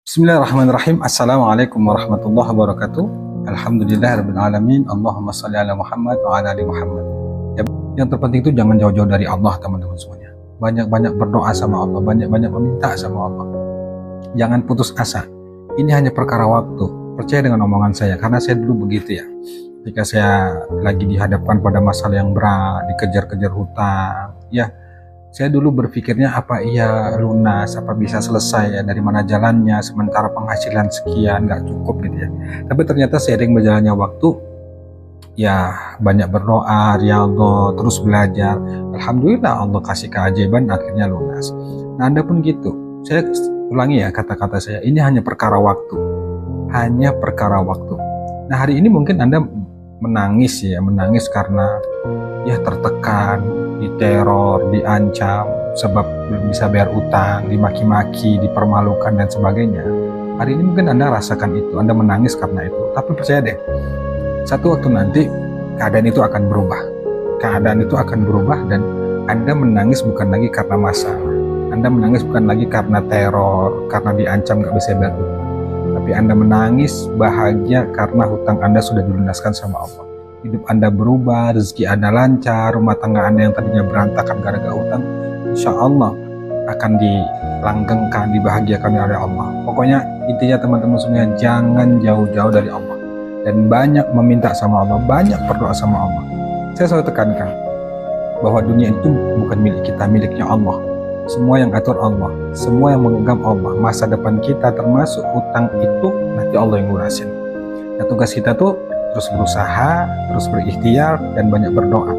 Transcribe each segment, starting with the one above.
Bismillahirrahmanirrahim. Assalamualaikum warahmatullahi wabarakatuh. Alhamdulillahirabbil alamin. Allahumma shalli ala Muhammad wa ala ali Muhammad. Yang terpenting itu jangan jauh-jauh dari Allah, teman-teman semuanya. Banyak-banyak berdoa sama Allah, banyak-banyak meminta sama Allah. Jangan putus asa. Ini hanya perkara waktu. Percaya dengan omongan saya, karena saya dulu begitu ya. Ketika saya lagi dihadapkan pada masalah yang berat, dikejar-kejar hutang, ya saya dulu berpikirnya apa iya lunas, apa bisa selesai ya, dari mana jalannya, sementara penghasilan sekian nggak cukup gitu ya. Tapi ternyata seiring berjalannya waktu, ya banyak berdoa, riyadhah, terus belajar. Alhamdulillah Allah kasih keajaiban, akhirnya lunas. Nah Anda pun gitu. Saya ulangi ya kata-kata saya, ini hanya perkara waktu. Hanya perkara waktu. Nah hari ini mungkin Anda menangis ya, menangis karena ya tertekan, diteror, diancam sebab belum bisa bayar utang, dimaki-maki, dipermalukan dan sebagainya. Hari ini mungkin Anda rasakan itu, Anda menangis karena itu. Tapi percaya deh, satu waktu nanti keadaan itu akan berubah. Keadaan itu akan berubah dan Anda menangis bukan lagi karena masalah. Anda menangis bukan lagi karena teror, karena diancam gak bisa bayar utang. Tapi Anda menangis bahagia karena hutang Anda sudah dilunaskan sama Allah. Hidup Anda berubah, rezeki Anda lancar, rumah tangga Anda yang tadinya berantakan gara-gara hutang, insya Allah akan dilanggengkan, dibahagiakan oleh Allah. Pokoknya intinya teman-teman semuanya, jangan jauh-jauh dari Allah. Dan banyak meminta sama Allah, banyak berdoa sama Allah. Saya selalu tekankan bahwa dunia itu bukan milik kita, miliknya Allah. Semua yang atur Allah, semua yang menggenggam Allah. Masa depan kita termasuk hutang itu nanti Allah yang lunasin. Nah tugas kita tuh terus berusaha, terus berikhtiar, dan banyak berdoa.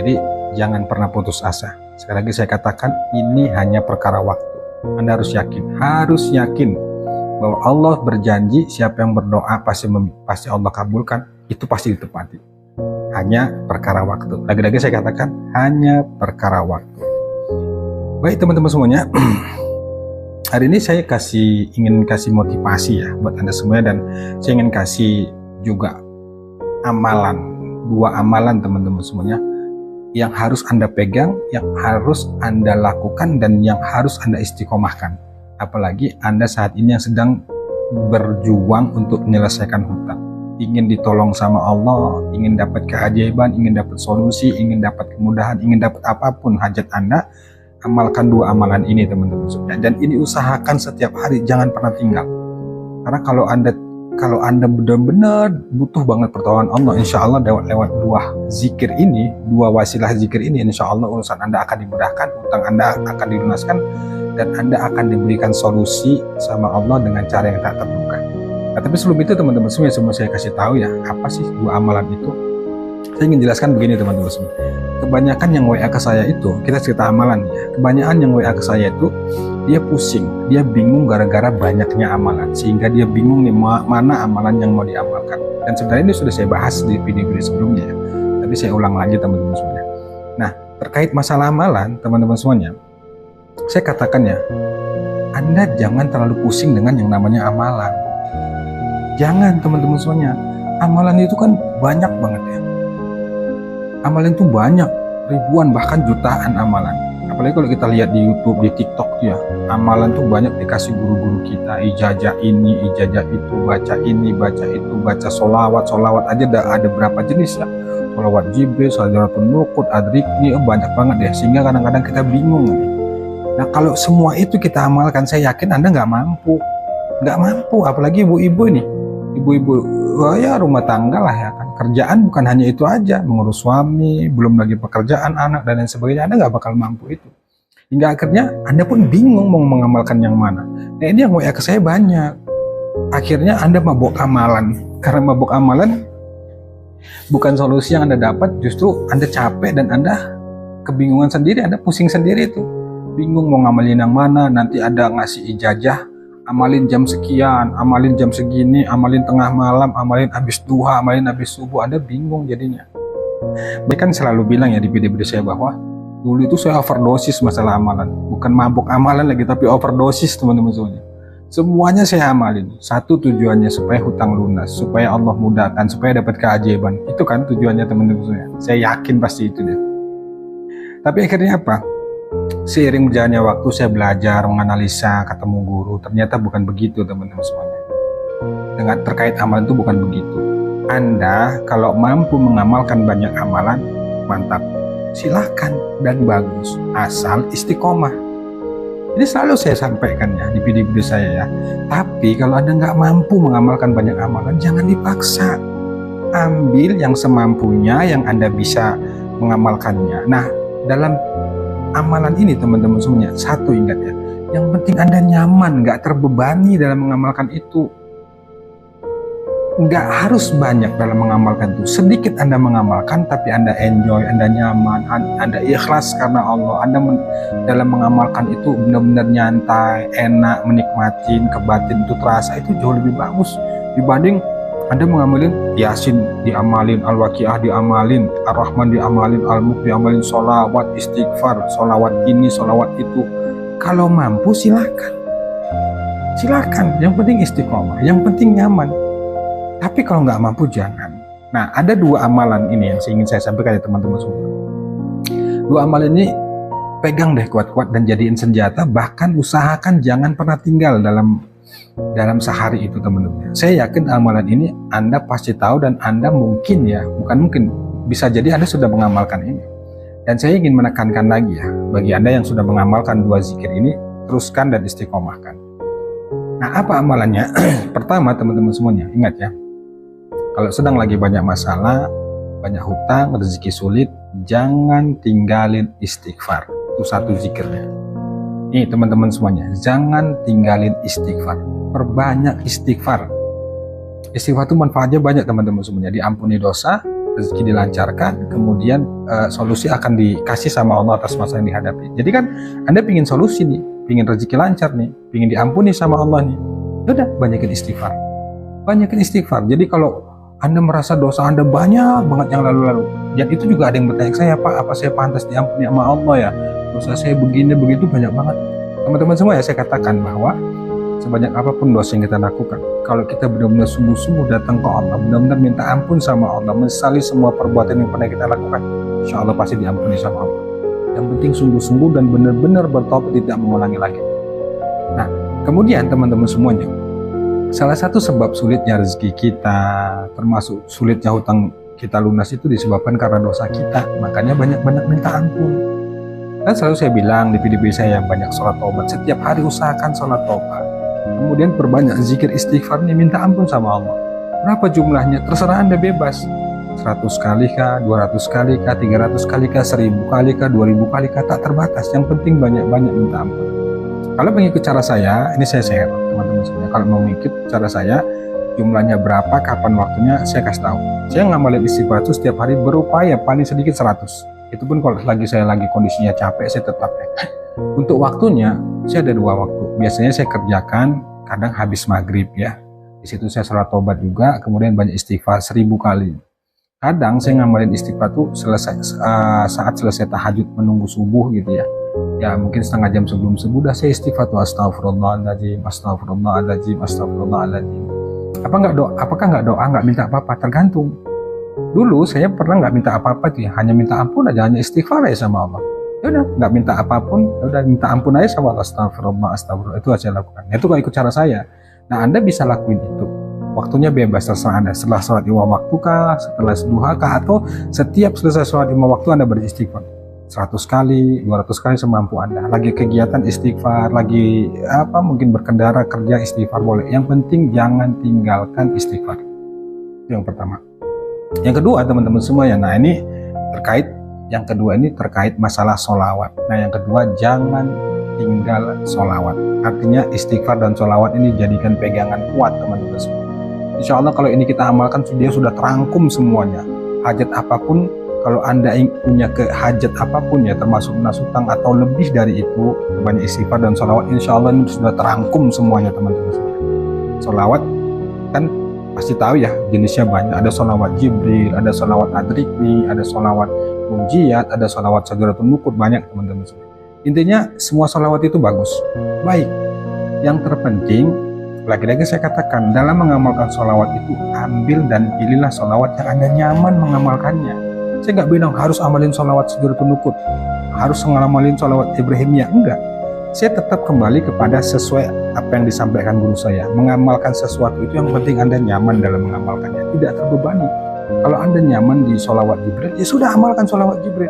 Jadi jangan pernah putus asa. Sekali lagi saya katakan, ini hanya perkara waktu. Anda harus yakin bahwa Allah berjanji siapa yang berdoa pasti Allah kabulkan, itu pasti ditepati. Hanya perkara waktu. Lagi-lagi saya katakan, hanya perkara waktu. Baik teman-teman semuanya, hari ini saya ingin kasih motivasi ya buat Anda semuanya, dan saya ingin kasih juga amalan, dua amalan teman-teman semuanya yang harus Anda pegang, yang harus Anda lakukan, dan yang harus Anda istiqomahkan. Apalagi Anda saat ini yang sedang berjuang untuk menyelesaikan hutang, ingin ditolong sama Allah, ingin dapat keajaiban, ingin dapat solusi, ingin dapat kemudahan, ingin dapat apapun hajat Anda. Amalkan dua amalan ini teman-teman semuanya, dan ini usahakan setiap hari, jangan pernah tinggal. Karena kalau anda benar-benar butuh banget pertolongan Allah, insya Allah lewat dua zikir ini, dua wasilah zikir ini, insya Allah urusan Anda akan dimudahkan, utang Anda akan dilunaskan, dan Anda akan diberikan solusi sama Allah dengan cara yang tak terduga. Nah, tapi sebelum itu teman-teman semua saya kasih tahu ya, apa sih dua amalan itu? Saya ingin jelaskan begini teman-teman semua. Kebanyakan yang WA ke saya itu, kita cerita amalan ya, kebanyakan yang WA ke saya itu dia pusing, dia bingung gara-gara banyaknya amalan, sehingga dia bingung nih mana amalan yang mau diamalkan. Dan sebenarnya ini sudah saya bahas di video-video sebelumnya ya, tapi saya ulang lagi teman-teman semuanya. Nah terkait masalah amalan teman-teman semuanya, saya katakan ya, Anda jangan terlalu pusing dengan yang namanya amalan. Jangan teman-teman semuanya, amalan itu kan banyak banget ya. Amalan itu banyak, ribuan bahkan jutaan amalan. Apalagi kalau kita lihat di YouTube, di TikTok tuh ya, amalan tuh banyak dikasih guru-guru kita, ijazah ini, ijazah itu, baca ini, baca itu, baca solawat aja ada berapa jenis ya, solawat Jibril, Shajaratul Nuqud, Adrikni, banyak banget ya, sehingga kadang-kadang kita bingung nih. Nah kalau semua itu kita amalkan, saya yakin Anda nggak mampu, apalagi ibu-ibu ini, ibu-ibu ya rumah tangga lah ya kan, kerjaan bukan hanya itu aja, mengurus suami, belum lagi pekerjaan anak dan lain sebagainya, Anda nggak bakal mampu itu, hingga akhirnya Anda pun bingung mau mengamalkan yang mana. Nah ini yang WA ke saya banyak, akhirnya Anda mabok amalan. Karena mabok amalan bukan solusi yang Anda dapat, justru Anda capek dan Anda kebingungan sendiri, Anda pusing sendiri itu, bingung mau ngamalin yang mana. Nanti ada ngasih ijazah, amalin jam sekian, amalin jam segini, amalin tengah malam, amalin habis duha, amalin habis subuh, Anda bingung jadinya. Saya kan selalu bilang ya di video-video saya bahwa dulu itu saya overdosis masalah amalan, bukan mabuk amalan lagi, tapi overdosis teman-teman semuanya. Semuanya saya amalin, satu tujuannya supaya hutang lunas, supaya Allah mudahkan, supaya dapat keajaiban. Itu kan tujuannya teman-teman semuanya. Saya yakin pasti itu deh. Tapi akhirnya apa? Seiring berjalannya waktu saya belajar, menganalisa, ketemu guru, ternyata bukan begitu teman-teman semuanya. Dengan terkait amalan itu bukan begitu. Anda kalau mampu mengamalkan banyak amalan, mantap, silakan dan bagus, asal istiqomah. Ini selalu saya sampaikan ya di video-video saya ya. Tapi kalau Anda nggak mampu mengamalkan banyak amalan, jangan dipaksa. Ambil yang semampunya, yang Anda bisa mengamalkannya. Nah, dalam amalan ini teman-teman semuanya, satu ingat ya, yang penting Anda nyaman, nggak terbebani dalam mengamalkan itu. Nggak harus banyak dalam mengamalkan itu, sedikit Anda mengamalkan tapi Anda enjoy, Anda nyaman, Anda ikhlas karena Allah. Anda dalam mengamalkan itu benar-benar nyantai, enak, menikmatin, kebatin itu terasa, itu jauh lebih bagus dibanding Anda mengamalin Yasin diamalin, Al-Waqiah diamalin, Ar-Rahman diamalin, Al-Mulk diamalin, sholawat, istighfar, sholawat ini, sholawat itu. Kalau mampu silakan, yang penting istiqomah, yang penting nyaman. Tapi kalau nggak mampu jangan. Nah, ada dua amalan ini yang ingin saya sampaikan ya teman-teman semua. Dua amalan ini pegang deh kuat-kuat dan jadiin senjata, bahkan usahakan jangan pernah tinggal dalam sehari itu teman-teman. Saya yakin amalan ini Anda pasti tahu dan Anda mungkin ya, bukan mungkin, bisa jadi Anda sudah mengamalkan ini. Dan saya ingin menekankan lagi ya, bagi Anda yang sudah mengamalkan dua zikir ini, teruskan dan istiqomahkan. Nah, apa amalannya? Pertama teman-teman semuanya, ingat ya, kalau sedang lagi banyak masalah, banyak hutang, rezeki sulit, jangan tinggalin istighfar. Itu satu zikirnya. Nih teman-teman semuanya, jangan tinggalin istighfar. Perbanyak istighfar. Istighfar itu manfaatnya banyak teman-teman semuanya. Diampuni dosa, rezeki dilancarkan, kemudian solusi akan dikasih sama Allah atas masalah yang dihadapi. Jadi kan Anda pingin solusi nih, pingin rezeki lancar nih, pingin diampuni sama Allah nih. Yaudah, banyakin istighfar. Banyakin istighfar. Jadi kalau Anda merasa dosa Anda banyak banget yang lalu-lalu, dan itu juga ada yang bertanya ke saya, Pak, apa saya pantas diampuni sama Allah ya? Dosa saya begini begitu banyak banget. Teman-teman semua ya, saya katakan bahwa sebanyak apapun dosa yang kita lakukan, kalau kita benar-benar sungguh-sungguh datang ke Allah, benar-benar minta ampun sama Allah, menyesali semua perbuatan yang pernah kita lakukan, insya Allah pasti diampuni sama Allah. Yang penting sungguh-sungguh dan benar-benar bertobat, tidak mengulangi lagi. Nah, kemudian teman-teman semuanya, salah satu sebab sulitnya rezeki kita, termasuk sulitnya hutang kita lunas, itu disebabkan karena dosa kita. Makanya banyak-banyak minta ampun. Dan selalu saya bilang di video saya, banyak sholat taubat. Setiap hari usahakan sholat taubat. Kemudian perbanyak zikir istighfar nih, minta ampun sama Allah. Berapa jumlahnya? Terserah Anda bebas. 100 kali kah, 200 kali kah, 300 kali kah, 1000 kali kah, 2000 kali kah, tak terbatas. Yang penting banyak-banyak minta ampun. Kalau mengikut cara saya, ini saya share teman-teman semuanya. Kalau mau mengikut cara saya, jumlahnya berapa, kapan waktunya, saya kasih tahu. Saya ngamalin istighfar itu setiap hari, berupaya paling sedikit 100. Itu pun kalau saya lagi kondisinya capek, saya tetap ya. Untuk waktunya, saya ada 2 waktu. Biasanya saya kerjakan kadang habis maghrib ya. Di situ saya sholat taubat juga, kemudian banyak istighfar 1000 kali. Kadang saya ngamalin istighfar tuh saat selesai tahajud menunggu subuh gitu ya. Ya mungkin setengah jam sebelum subuh dah saya istighfar tuh, astagfirullahaladzim, astagfirullahaladzim, astagfirullahaladzim. Apakah nggak doa, nggak minta apa-apa? Tergantung. Dulu saya pernah nggak minta apa-apa tuh ya, hanya minta ampun aja, hanya istighfar aja sama Allah. Ya udah, nggak minta apapun, ya udah minta ampun aja sama Allah, astagfirullah, itu aja saya lakukan. Itu kalau ikut cara saya. Nah, Anda bisa lakuin itu. Waktunya bebas, terserah Anda. Setelah sholat 5 waktu kah, setelah duha kah, atau setiap selesai sholat 5 waktu Anda beristighfar. 100 kali, 200 kali semampu Anda. Lagi kegiatan istighfar, lagi mungkin berkendara, kerja istighfar boleh. Yang penting jangan tinggalkan istighfar. Itu yang pertama. Yang kedua teman-teman semua ya, nah ini terkait masalah sholawat. Nah yang kedua, jangan tinggal sholawat. Artinya istighfar dan sholawat ini jadikan pegangan kuat teman-teman semua. Insya Allah kalau ini kita amalkan, dia sudah terangkum semuanya. Hajat apapun, kalau Anda punya hajat apapun ya, termasuk lunas hutang atau lebih dari itu, banyak istighfar dan sholawat, insya Allah ini sudah terangkum semuanya teman-teman semua. Sholawat kan pasti tahu ya, jenisnya banyak. Ada sholawat Jibril, ada sholawat Adrikni, ada sholawat Munjiat, ada sholawat Sajaratul Nukut, banyak teman-teman semua. Intinya semua sholawat itu bagus, baik. Yang terpenting, lagi-lagi saya katakan, dalam mengamalkan sholawat itu, ambil dan pilihlah sholawat yang Anda nyaman mengamalkannya. Saya nggak bilang harus amalin sholawat Sajaratul Nukut, harus ngamalin sholawat Ibrahimiyah, enggak. Saya tetap kembali kepada sesuai apa yang disampaikan guru saya. Mengamalkan sesuatu itu yang penting Anda nyaman dalam mengamalkannya, tidak terbebani. Kalau Anda nyaman di sholawat Jibril, ya sudah amalkan sholawat Jibril.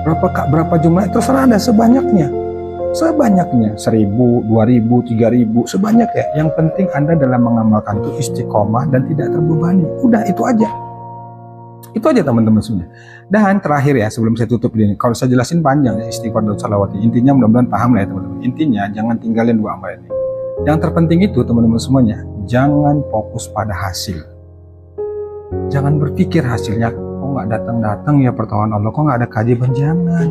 Berapa jumlah, terserah Anda, sebanyaknya, 1.000, 2.000, 3.000, sebanyak ya. Yang penting Anda dalam mengamalkan itu istiqomah dan tidak terbebani. Udah, itu aja. Itu aja teman-teman semuanya. Dan terakhir ya, sebelum saya tutup ini, kalau saya jelasin panjang ya istighfar dan salawat. Intinya mudah-mudahan paham lah ya teman-teman. Intinya jangan tinggalin 2 amal ini. Yang terpenting itu teman-teman semuanya, jangan fokus pada hasil. Jangan berpikir hasilnya, kok nggak datang-datang ya pertolongan Allah, kok nggak ada keajaiban, jangan.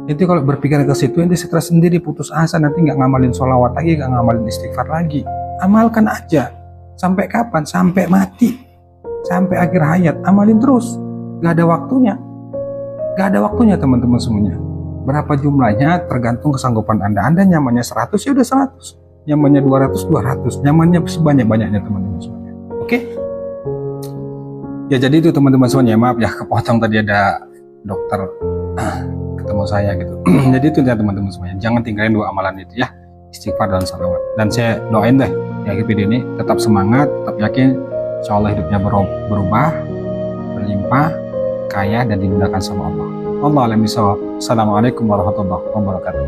Itu kalau berpikir ke situ, nanti stres sendiri, putus asa, nanti nggak ngamalin sholawat lagi, nggak ngamalin istighfar lagi. Amalkan aja. Sampai kapan? Sampai mati. Sampai akhir hayat, amalin terus. Gak ada waktunya. Gak ada waktunya teman-teman semuanya. Berapa jumlahnya tergantung kesanggupan Anda. Anda nyamannya 100, ya udah 100. Nyamannya 200, 200. Nyamannya sebanyak-banyaknya teman-teman semuanya. Oke? Ya jadi itu teman-teman semuanya. Maaf ya, kepotong tadi ada dokter ketemu saya gitu. Jadi itu ya teman-teman semuanya. Jangan tinggalin 2 amalan itu ya. Istighfar dan salawat. Dan saya doain deh di akhir video ini tetap semangat, tetap yakin. Insya Allah hidupnya berubah, berlimpah, kaya, dan dimudahkan sama Allah. Wallahu a'lam bishawab. Assalamualaikum warahmatullahi wabarakatuh.